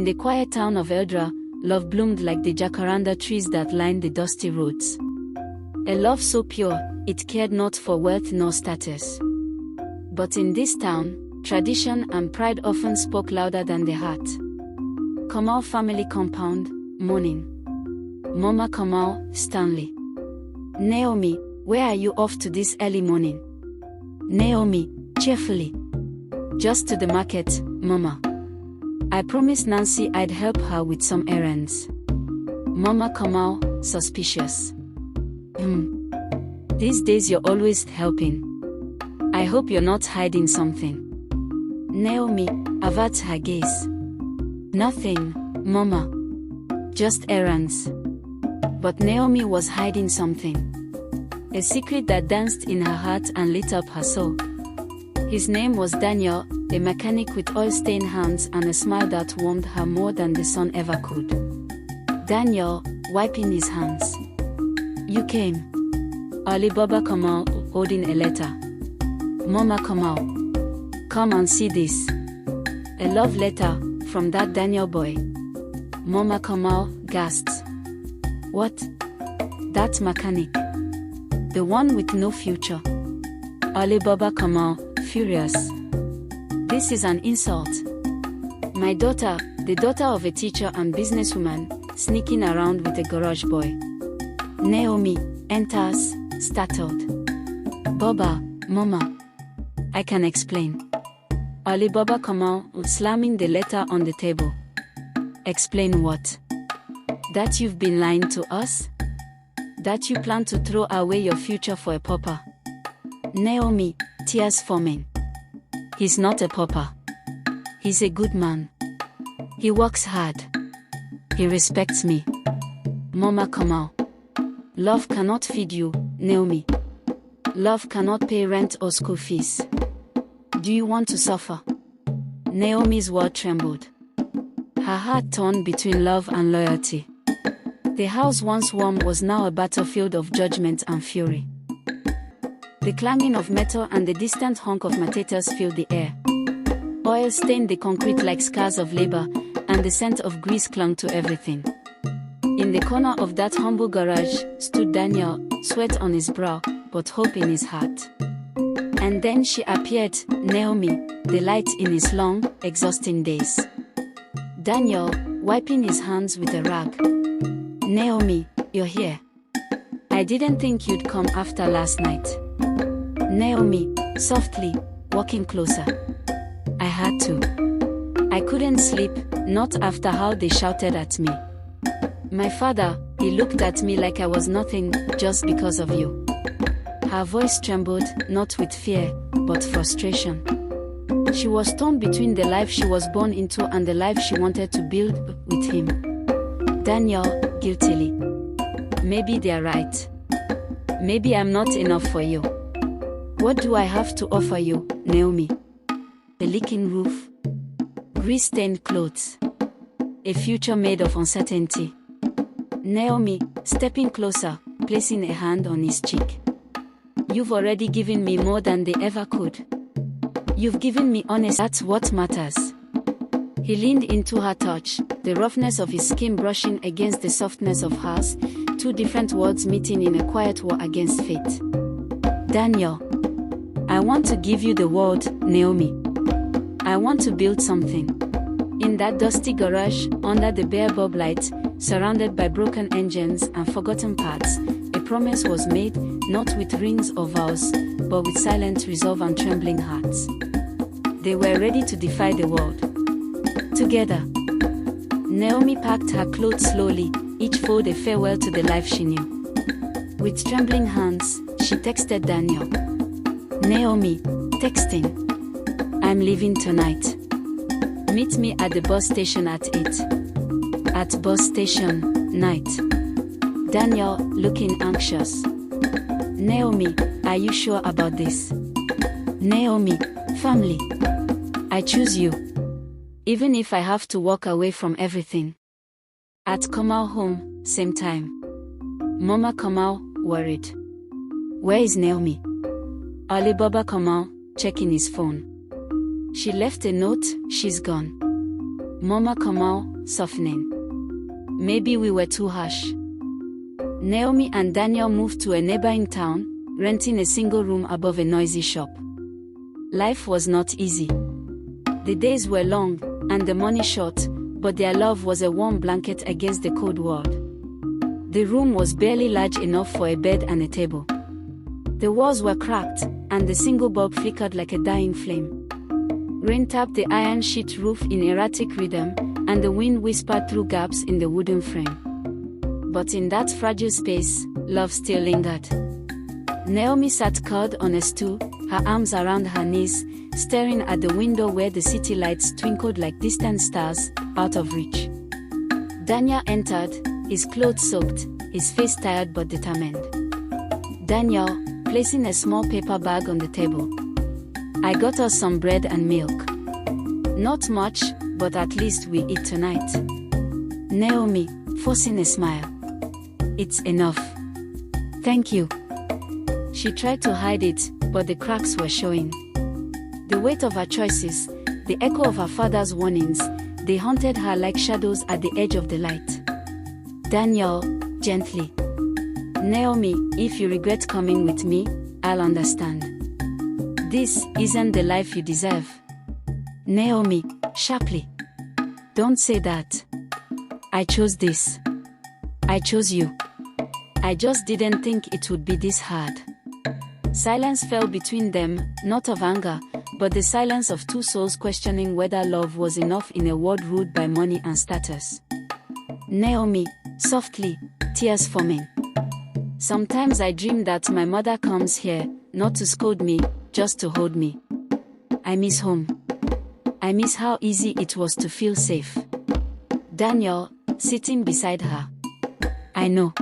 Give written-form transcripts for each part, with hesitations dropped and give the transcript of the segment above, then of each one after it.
In the quiet town of Eldra, love bloomed like the jacaranda trees that lined the dusty roads. A love so pure, it cared not for wealth nor status. But in this town, tradition and pride often spoke louder than the heart. Kamal family compound, morning. Mama Kamal, Stanley. Naomi, where are you off to this early morning? Naomi, cheerfully. Just to the market, Mama. I promised Nancy I'd help her with some errands. Mama Kamal, suspicious. These days you're always helping. I hope you're not hiding something. Naomi averts her gaze. Nothing, Mama. Just errands. But Naomi was hiding something. A secret that danced in her heart and lit up her soul. His name was Daniel, a mechanic with oil-stained hands and a smile that warmed her more than the sun ever could. Daniel, wiping his hands. You came. Ali Baba Kamal, holding a letter. Mama Kamal. Come and see this. A love letter, from that Daniel boy. Mama Kamal gasped. What? That mechanic. The one with no future. Ali Baba Kamal, furious. This is an insult. My daughter, the daughter of a teacher and businesswoman, sneaking around with a garage boy. Naomi enters, startled. Baba, Mama. I can explain. Ali Baba Kamal, slamming the letter on the table. Explain what? That you've been lying to us? That you plan to throw away your future for a pauper? Naomi, tears forming. He's not a pauper. He's a good man. He works hard. He respects me. Mama Kamal. Love cannot feed you, Naomi. Love cannot pay rent or school fees. Do you want to suffer? Naomi's world trembled. Her heart torn between love and loyalty. The house once warm was now a battlefield of judgment and fury. The clanging of metal and the distant honk of machetes filled the air. Oil stained the concrete like scars of labor, and the scent of grease clung to everything. In the corner of that humble garage stood Daniel, sweat on his brow, but hope in his heart. And then she appeared, Naomi, the light in his long, exhausting days. Daniel, wiping his hands with a rag. Naomi, you're here. I didn't think you'd come after last night. Naomi, softly, walking closer. I had to. I couldn't sleep, not after how they shouted at me. My father, he looked at me like I was nothing, just because of you. Her voice trembled, not with fear, but frustration. She was torn between the life she was born into and the life she wanted to build with him. Daniel, guiltily. Maybe they're right. Maybe I'm not enough for you. What do I have to offer you, Naomi? A leaking roof? Grease-stained clothes? A future made of uncertainty? Naomi, stepping closer, placing a hand on his cheek. You've already given me more than they ever could. You've given me honesty. That's what matters. He leaned into her touch, the roughness of his skin brushing against the softness of hers, two different worlds meeting in a quiet war against fate. Daniel. I want to give you the world, Naomi. I want to build something. In that dusty garage, under the bare bulb light, surrounded by broken engines and forgotten parts, a promise was made, not with rings or vows, but with silent resolve and trembling hearts. They were ready to defy the world. Together. Naomi packed her clothes slowly, each fold a farewell to the life she knew. With trembling hands, she texted Daniel. Naomi, texting. I'm leaving tonight. Meet me at the bus station at 8. At bus station, night. Daniel, looking anxious. Naomi, are you sure about this? Naomi, family. I choose you. Even if I have to walk away from everything. At Kamal home, same time. Mama Kamal, worried. Where is Naomi? Ali Baba Kamal, checking his phone. She left a note, she's gone. Mama Kamal, softening. Maybe we were too harsh. Naomi and Daniel moved to a neighboring town, renting a single room above a noisy shop. Life was not easy. The days were long, and the money short, but their love was a warm blanket against the cold world. The room was barely large enough for a bed and a table. The walls were cracked, and the single bulb flickered like a dying flame. Rain tapped the iron sheet roof in erratic rhythm, and the wind whispered through gaps in the wooden frame. But in that fragile space, love still lingered. Naomi sat curled on a stool, her arms around her knees, staring at the window where the city lights twinkled like distant stars, out of reach. Daniel entered, his clothes soaked, his face tired but determined. Daniel, placing a small paper bag on the table. I got us some bread and milk. Not much, but at least we eat tonight. Naomi, forcing a smile. It's enough. Thank you. She tried to hide it, but the cracks were showing. The weight of her choices, the echo of her father's warnings, they haunted her like shadows at the edge of the light. Daniel, gently. Naomi, if you regret coming with me, I'll understand. This isn't the life you deserve. Naomi, sharply. Don't say that. I chose this. I chose you. I just didn't think it would be this hard. Silence fell between them, not of anger, but the silence of two souls questioning whether love was enough in a world ruled by money and status. Naomi, softly, tears forming. Sometimes I dream that my mother comes here, not to scold me, just to hold me. I miss home. I miss how easy it was to feel safe. Daniel, sitting beside her. I know.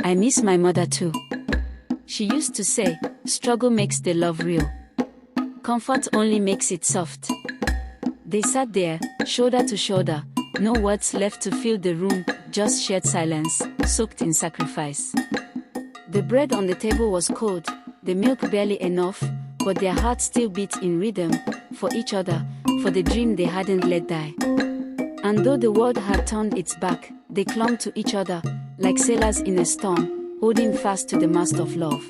I miss my mother too. She used to say, struggle makes the love real. Comfort only makes it soft. They sat there, shoulder to shoulder, no words left to fill the room, just shared silence, soaked in sacrifice. The bread on the table was cold, the milk barely enough, but their hearts still beat in rhythm, for each other, for the dream they hadn't let die. And though the world had turned its back, they clung to each other, like sailors in a storm, holding fast to the mast of love.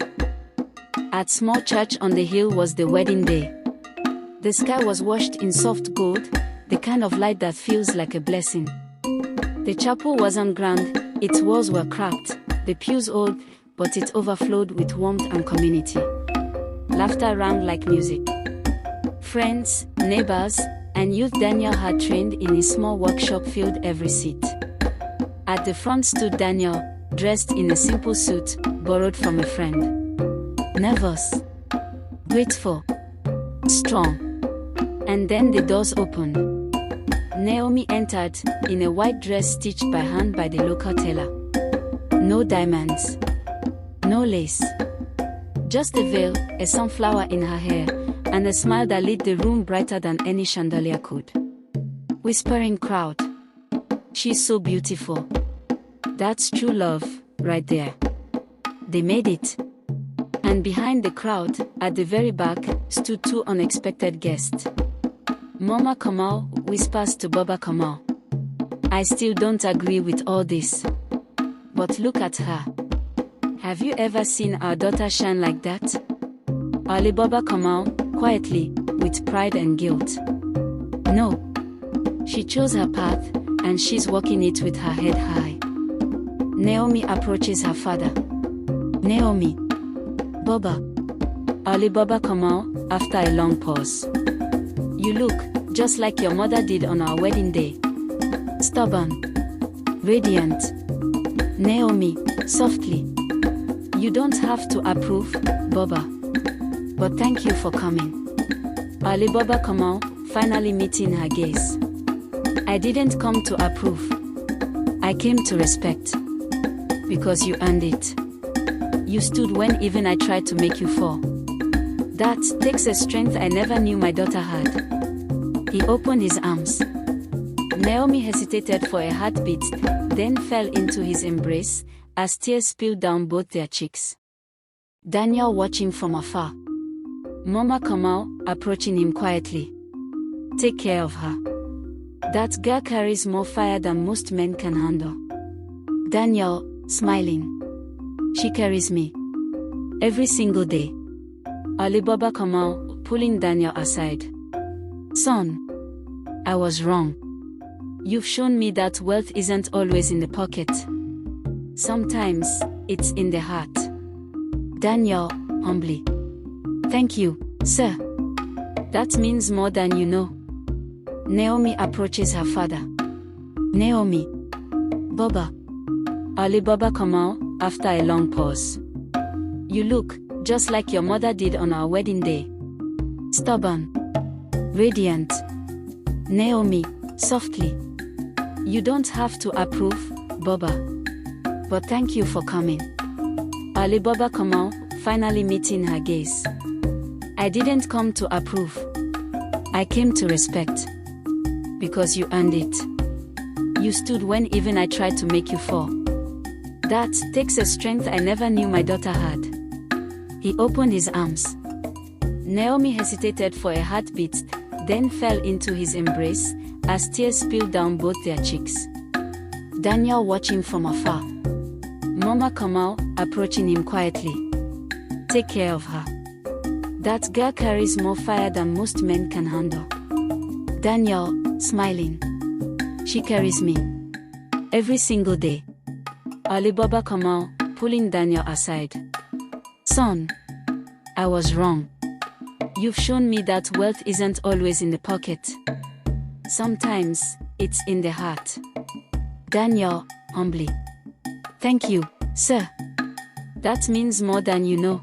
At small church on the hill was the wedding day. The sky was washed in soft gold, the kind of light that feels like a blessing. The chapel wasn't grand, its walls were cracked, the pews old, but it overflowed with warmth and community. Laughter rang like music. Friends, neighbors, and youth Daniel had trained in his small workshop filled every seat. At the front stood Daniel, dressed in a simple suit, borrowed from a friend. Nervous, grateful, strong. And then the doors opened. Naomi entered, in a white dress stitched by hand by the local tailor. No diamonds. No lace. Just a veil, a sunflower in her hair, and a smile that lit the room brighter than any chandelier could. Whispering crowd. She's so beautiful. That's true love, right there. They made it. And behind the crowd, at the very back, stood two unexpected guests. Mama Kamal whispers to Baba Kamal. I still don't agree with all this. But look at her. Have you ever seen our daughter shine like that? Ali Baba Kamal, quietly, with pride and guilt. No. She chose her path, and she's walking it with her head high. Naomi approaches her father. Naomi. Baba. Ali Baba Kamal, after a long pause. You look, just like your mother did on our wedding day. Stubborn. Radiant. Naomi, softly. You don't have to approve, Baba. But thank you for coming. Ali Baba Kamal, finally meeting her gaze. I didn't come to approve. I came to respect. Because you earned it. You stood when even I tried to make you fall. That takes a strength I never knew my daughter had. He opened his arms. Naomi hesitated for a heartbeat, then fell into his embrace, as tears spilled down both their cheeks. Daniel watching from afar. Mama Kamal, approaching him quietly. Take care of her. That girl carries more fire than most men can handle. Daniel, smiling. She carries me. Every single day. Alibaba Kamal, pulling Daniel aside. Son. I was wrong. You've shown me that wealth isn't always in the pocket. Sometimes, it's in the heart. Daniel, humbly. Thank you, sir. That means more than you know. Naomi approaches her father. Naomi. Baba. Alibaba Kamal, after a long pause. You look just like your mother did on our wedding day. Stubborn. Radiant. Naomi, softly. You don't have to approve, Baba. But thank you for coming. Alibaba Kamal, finally meeting her gaze. I didn't come to approve. I came to respect. Because you earned it. You stood when even I tried to make you fall. That takes a strength I never knew my daughter had. He opened his arms. Naomi hesitated for a heartbeat, then fell into his embrace, as tears spilled down both their cheeks. Daniel watching from afar. Mama Kamal, approaching him quietly. Take care of her. That girl carries more fire than most men can handle. Daniel, smiling. She carries me. Every single day. Alibaba Kamal, pulling Daniel aside. Son. I was wrong. You've shown me that wealth isn't always in the pocket. Sometimes, it's in the heart. Daniel, humbly. Thank you, sir. That means more than you know.